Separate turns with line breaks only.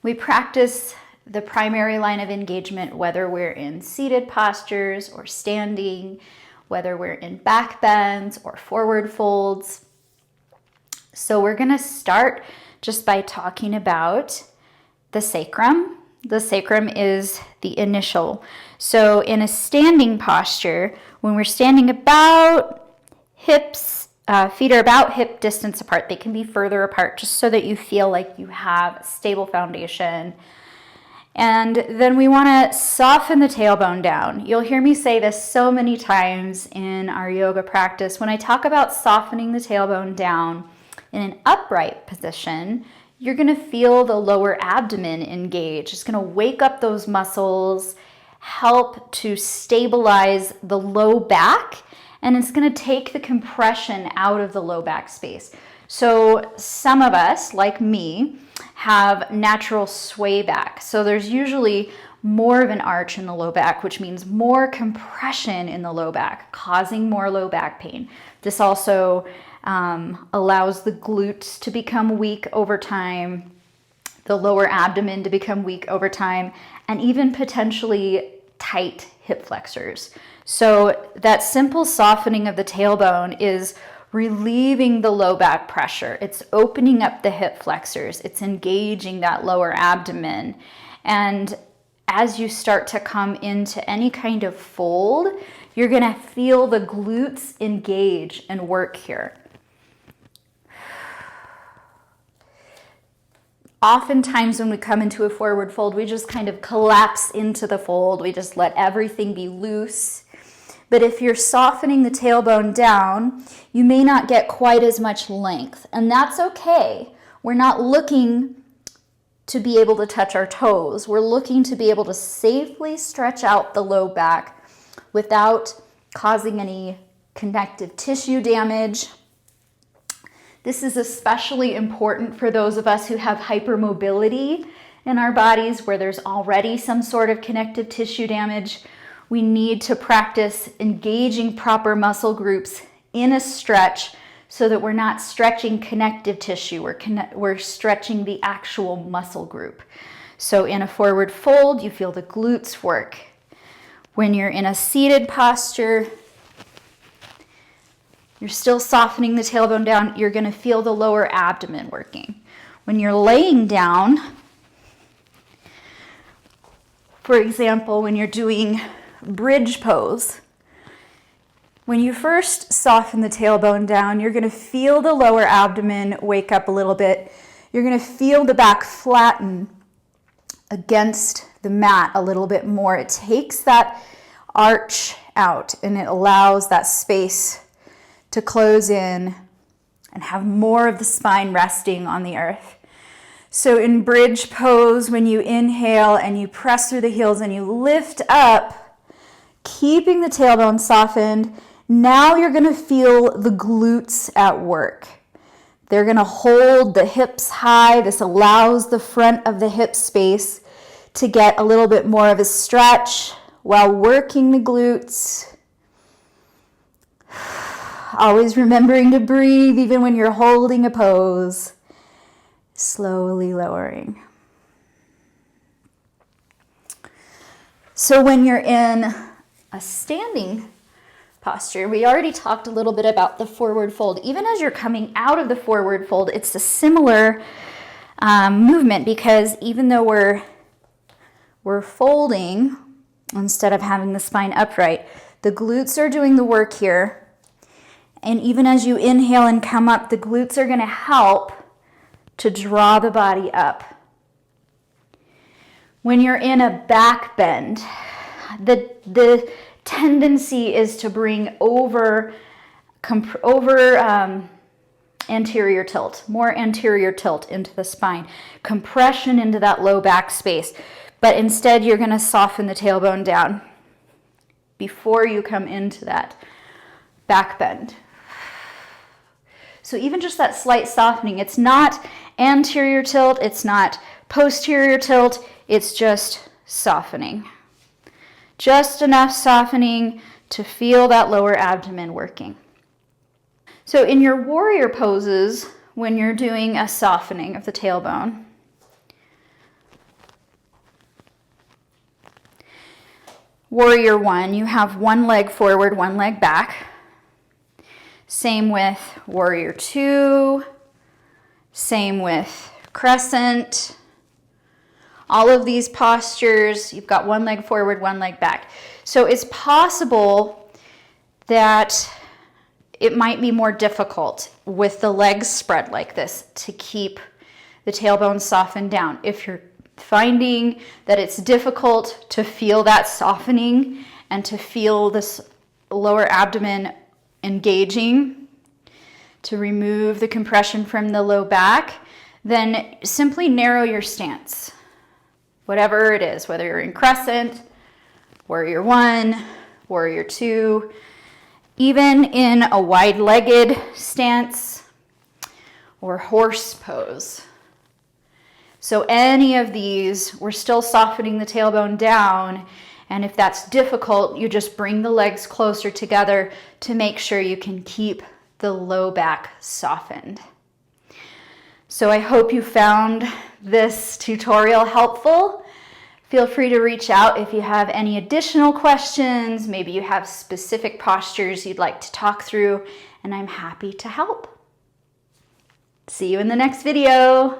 We practice the primary line of engagement, whether we're in seated postures or standing, whether we're in back bends or forward folds. So we're going to start just by talking about the sacrum. The sacrum is the initial. So in a standing posture, when we're standing about feet are about hip distance apart. They can be further apart just so that you feel like you have a stable foundation. And then we want to soften the tailbone down. You'll hear me say this so many times in our yoga practice. When I talk about softening the tailbone down in an upright position, you're going to feel the lower abdomen engage. It's going to wake up those muscles, help to stabilize the low back, and it's going to take the compression out of the low back space. So some of us, like me, have natural sway back. So there's usually more of an arch in the low back, which means more compression in the low back, causing more low back pain. This also allows the glutes to become weak over time, the lower abdomen to become weak over time, and even potentially tight hip flexors. So that simple softening of the tailbone is relieving the low back pressure. It's opening up the hip flexors. It's engaging that lower abdomen. And as you start to come into any kind of fold, you're going to feel the glutes engage and work here. Oftentimes when we come into a forward fold, we just kind of collapse into the fold. We just let everything be loose. But if you're softening the tailbone down, you may not get quite as much length. And that's okay. We're not looking to be able to touch our toes. We're looking to be able to safely stretch out the low back without causing any connective tissue damage. This is especially important for those of us who have hypermobility in our bodies where there's already some sort of connective tissue damage. We need to practice engaging proper muscle groups in a stretch so that we're not stretching connective tissue. We're stretching the actual muscle group. So in a forward fold, you feel the glutes work. When you're in a seated posture, you're still softening the tailbone down. You're going to feel the lower abdomen working. When you're laying down, for example, when you're doing bridge pose, when you first soften the tailbone down, you're going to feel the lower abdomen wake up a little bit. You're going to feel the back flatten against the mat a little bit more. It takes that arch out and it allows that space to close in and have more of the spine resting on the earth. So in bridge pose, when you inhale and you press through the heels and you lift up, keeping the tailbone softened, now you're going to feel the glutes at work. They're going to hold the hips high. This allows the front of the hip space to get a little bit more of a stretch while working the glutes. Always remembering to breathe even when you're holding a pose. Slowly lowering. So when you're in a standing posture, we already talked a little bit about the forward fold. Even as you're coming out of the forward fold, it's a similar movement because even though we're folding instead of having the spine upright, the glutes are doing the work here. And even as you inhale and come up, the glutes are going to help to draw the body up. When you're in a back bend, the tendency is to bring over anterior tilt, more anterior tilt into the spine, compression into that low back space. But instead, you're going to soften the tailbone down before you come into that back bend. So even just that slight softening, it's not anterior tilt, it's not posterior tilt, it's just softening. Just enough softening to feel that lower abdomen working. So in your warrior poses, when you're doing a softening of the tailbone, Warrior one, you have one leg forward, one leg back. Same with warrior two. Same with crescent. All of these postures, you've got one leg forward, one leg back. So it's possible that it might be more difficult with the legs spread like this to keep the tailbone softened down. If you're finding that it's difficult to feel that softening and to feel this lower abdomen engaging to remove the compression from the low back, then simply narrow your stance. Whatever it is, whether you're in crescent, warrior one, warrior two, even in a wide-legged stance or horse pose. So any of these, we're still softening the tailbone down, and if that's difficult, you just bring the legs closer together to make sure you can keep the low back softened. So I hope you found this tutorial helpful. Feel free to reach out if you have any additional questions. Maybe you have specific postures you'd like to talk through, and I'm happy to help. See you in the next video.